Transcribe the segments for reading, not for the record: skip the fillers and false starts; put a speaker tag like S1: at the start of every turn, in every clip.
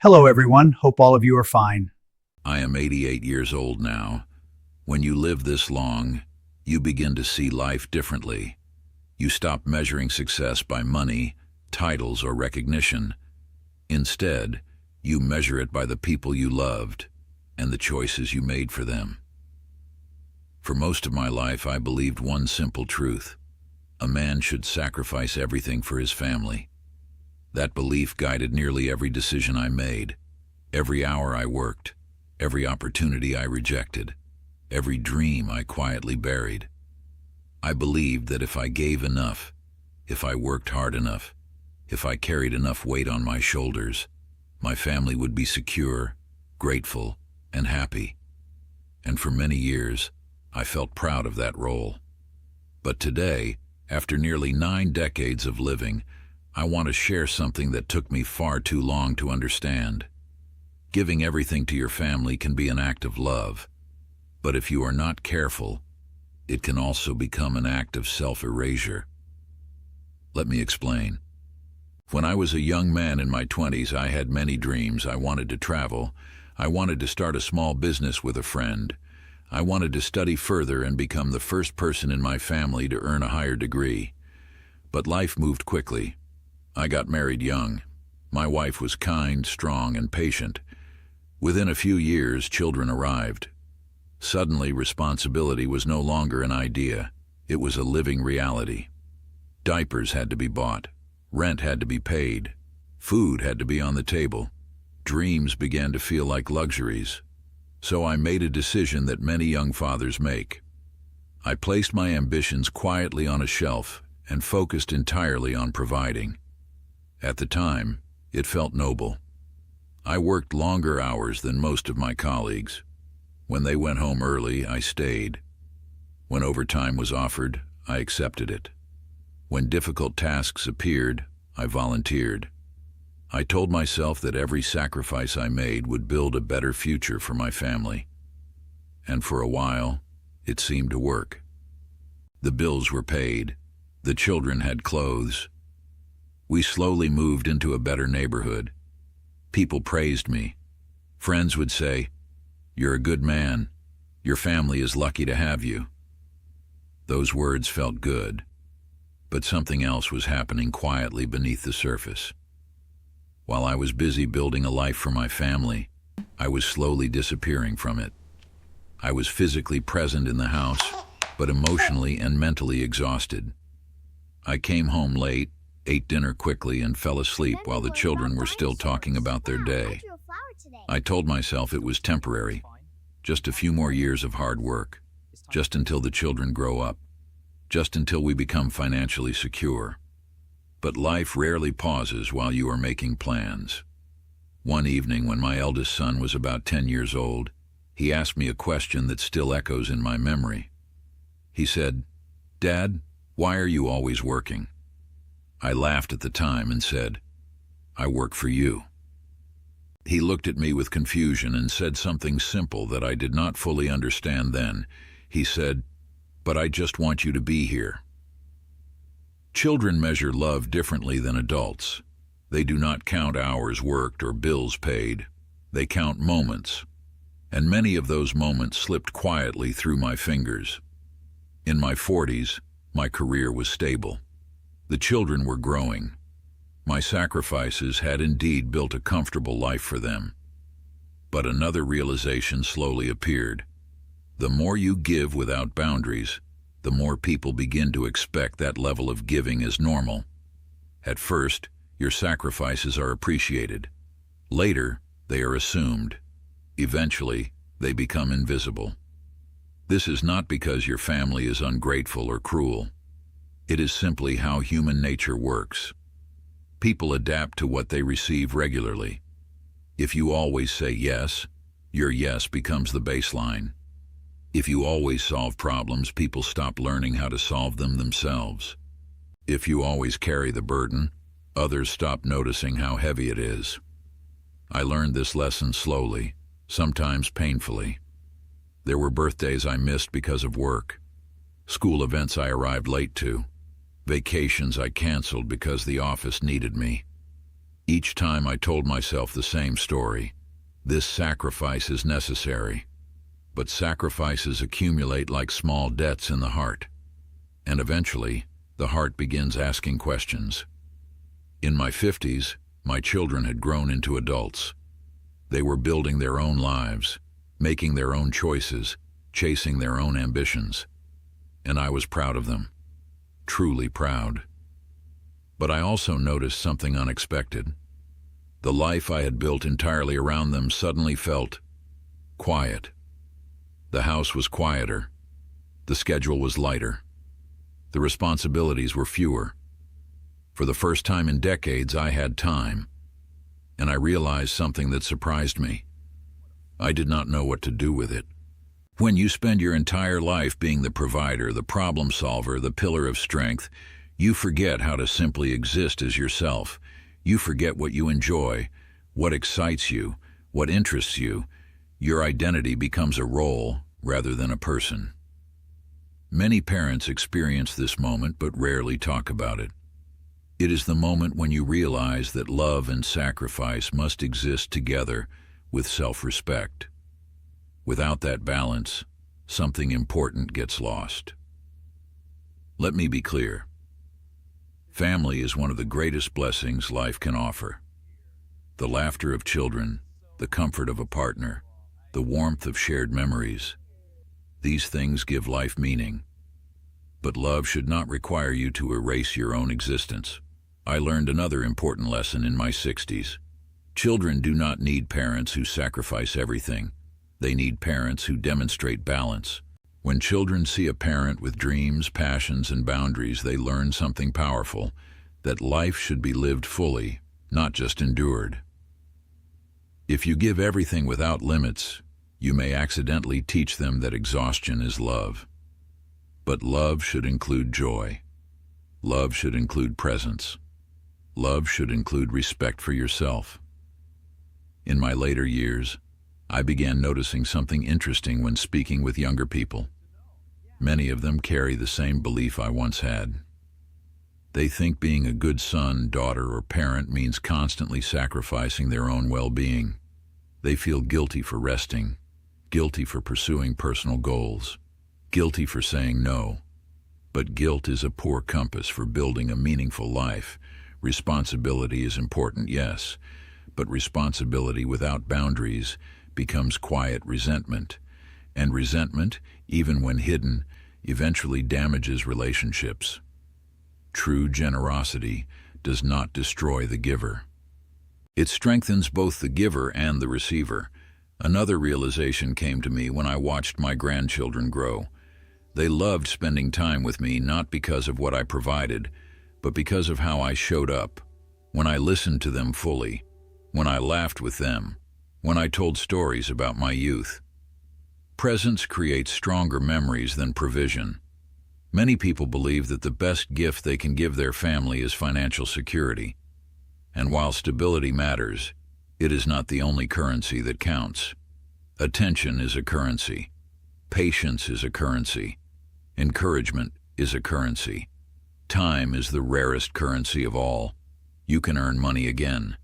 S1: Hello, everyone. Hope all of you are fine.
S2: I am 88 years old now. When you live this long, you begin to see life differently. You stop measuring success by money, titles, or recognition. Instead, you measure it by the people you loved and the choices you made for them. For most of my life, I believed one simple truth: a man should sacrifice everything for his family. That belief guided nearly every decision I made, every hour I worked, every opportunity I rejected, every dream I quietly buried. I believed that if I gave enough, if I worked hard enough, if I carried enough weight on my shoulders, my family would be secure, grateful, and happy. And for many years, I felt proud of that role. But today, after nearly 9 decades of living, I want to share something that took me far too long to understand. Giving everything to your family can be an act of love, but if you are not careful, it can also become an act of self-erasure. Let me explain. When I was a young man in my 20s, I had many dreams. I wanted to travel. I wanted to start a small business with a friend. I wanted to study further and become the first person in my family to earn a higher degree. But life moved quickly. I got married young. My wife was kind, strong, and patient. Within a few years, children arrived. Suddenly, responsibility was no longer an idea. It was a living reality. Diapers had to be bought. Rent had to be paid. Food had to be on the table. Dreams began to feel like luxuries. So I made a decision that many young fathers make. I placed my ambitions quietly on a shelf and focused entirely on providing. At the time, it felt noble. I worked longer hours than most of my colleagues. When they went home early, I stayed. When overtime was offered, I accepted it. When difficult tasks appeared, I volunteered. I told myself that every sacrifice I made would build a better future for my family. And for a while, it seemed to work. The bills were paid. The children had clothes. We slowly moved into a better neighborhood. People praised me. Friends would say, "You're a good man. Your family is lucky to have you." Those words felt good, but something else was happening quietly beneath the surface. While I was busy building a life for my family, I was slowly disappearing from it. I was physically present in the house, but emotionally and mentally exhausted. I came home late, ate dinner quickly, and fell asleep while the children were still talking about their day. I told myself it was temporary, just a few more years of hard work, just until the children grow up, just until we become financially secure. But life rarely pauses while you are making plans. One evening, when my eldest son was about 10 years old, he asked me a question that still echoes in my memory. He said, "Dad, why are you always working?" I laughed at the time and said, "I work for you." He looked at me with confusion and said something simple that I did not fully understand then. He said, "But I just want you to be here." Children measure love differently than adults. They do not count hours worked or bills paid. They count moments. And many of those moments slipped quietly through my fingers. In my 40s, my career was stable. The children were growing. My sacrifices had indeed built a comfortable life for them. But another realization slowly appeared. The more you give without boundaries, the more people begin to expect that level of giving as normal. At first, your sacrifices are appreciated. Later, they are assumed. Eventually, they become invisible. This is not because your family is ungrateful or cruel. It is simply how human nature works. People adapt to what they receive regularly. If you always say yes, your yes becomes the baseline. If you always solve problems, people stop learning how to solve them themselves. If you always carry the burden, others stop noticing how heavy it is. I learned this lesson slowly, sometimes painfully. There were birthdays I missed because of work, school events I arrived late to, vacations I canceled because the office needed me. Each time I told myself the same story. This sacrifice is necessary. But sacrifices accumulate like small debts in the heart. And eventually, the heart begins asking questions. In my 50s, my children had grown into adults. They were building their own lives, making their own choices, chasing their own ambitions. And I was proud of them. Truly proud. But I also noticed something unexpected. The life I had built entirely around them suddenly felt quiet. The house was quieter. The schedule was lighter. The responsibilities were fewer. For the first time in decades, I had time. And I realized something that surprised me. I did not know what to do with it. When you spend your entire life being the provider, the problem solver, the pillar of strength, you forget how to simply exist as yourself. You forget what you enjoy, what excites you, what interests you. Your identity becomes a role rather than a person. Many parents experience this moment but rarely talk about it. It is the moment when you realize that love and sacrifice must exist together with self-respect. Without that balance, something important gets lost. Let me be clear. Family is one of the greatest blessings life can offer. The laughter of children, the comfort of a partner, the warmth of shared memories. These things give life meaning. But love should not require you to erase your own existence. I learned another important lesson in my 60s. Children do not need parents who sacrifice everything. They need parents who demonstrate balance. When children see a parent with dreams, passions, and boundaries, they learn something powerful, that life should be lived fully, not just endured. If you give everything without limits, you may accidentally teach them that exhaustion is love. But love should include joy. Love should include presence. Love should include respect for yourself. In my later years, I began noticing something interesting when speaking with younger people. Many of them carry the same belief I once had. They think being a good son, daughter, or parent means constantly sacrificing their own well-being. They feel guilty for resting, guilty for pursuing personal goals, guilty for saying no. But guilt is a poor compass for building a meaningful life. Responsibility is important, yes, but responsibility without boundaries becomes quiet resentment. And resentment, even when hidden, eventually damages relationships. True generosity does not destroy the giver. It strengthens both the giver and the receiver. Another realization came to me when I watched my grandchildren grow. They loved spending time with me not because of what I provided, but because of how I showed up, when I listened to them fully, when I laughed with them, when I told stories about my youth. Presence creates stronger memories than provision. Many people believe that the best gift they can give their family is financial security. And while stability matters, it is not the only currency that counts. Attention is a currency. Patience is a currency. Encouragement is a currency. Time is the rarest currency of all. You can earn money again.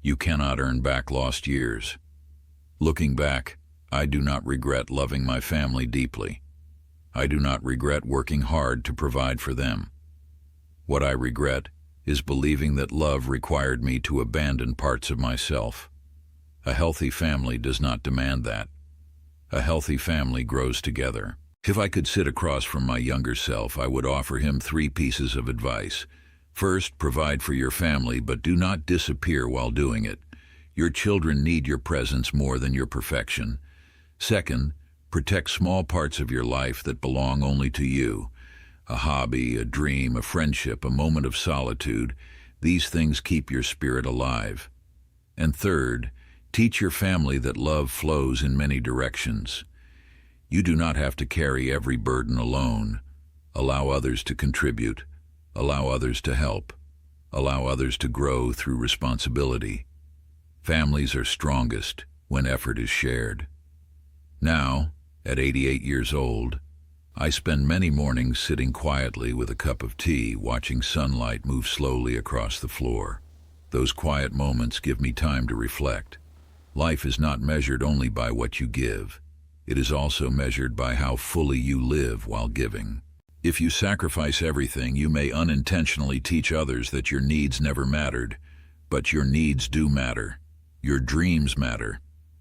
S2: You cannot earn back lost years. Looking back, I do not regret loving my family deeply. I do not regret working hard to provide for them. What I regret is believing that love required me to abandon parts of myself. A healthy family does not demand that. A healthy family grows together. If I could sit across from my younger self, I would offer him 3 pieces of advice. First, provide for your family, but do not disappear while doing it. Your children need your presence more than your perfection. Second, protect small parts of your life that belong only to you. A hobby, a dream, a friendship, a moment of solitude. These things keep your spirit alive. And third, teach your family that love flows in many directions. You do not have to carry every burden alone. Allow others to contribute. Allow others to help. Allow others to grow through responsibility. Families are strongest when effort is shared. Now, at 88 years old, I spend many mornings sitting quietly with a cup of tea, watching sunlight move slowly across the floor. Those quiet moments give me time to reflect. Life is not measured only by what you give. It is also measured by how fully you live while giving. If you sacrifice everything, you may unintentionally teach others that your needs never mattered, but your needs do matter. Your dreams matter.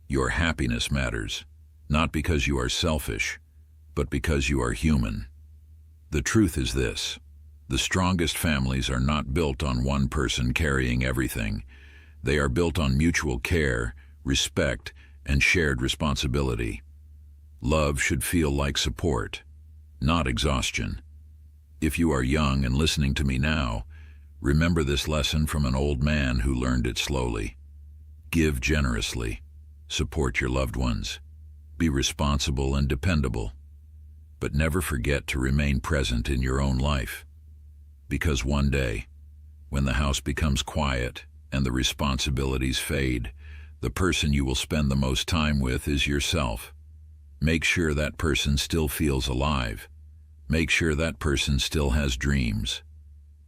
S2: Your happiness matters, not because you are selfish, but because you are human. The truth is this: the strongest families are not built on one person carrying everything. They are built on mutual care, respect, and shared responsibility. Love should feel like support, not exhaustion. If you are young and listening to me now, remember this lesson from an old man who learned it slowly. Give generously. Support your loved ones. Be responsible and dependable. But never forget to remain present in your own life. Because one day, when the house becomes quiet and the responsibilities fade, the person you will spend the most time with is yourself. Make sure that person still feels alive. Make sure that person still has dreams.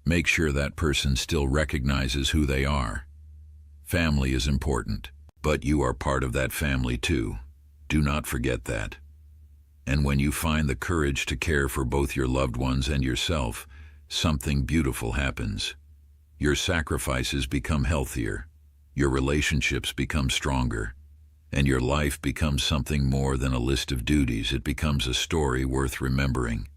S2: Make sure that person still recognizes who they are. Family is important, but you are part of that family too. Do not forget that. And when you find the courage to care for both your loved ones and yourself, something beautiful happens. Your sacrifices become healthier, your relationships become stronger, and your life becomes something more than a list of duties. It becomes a story worth remembering.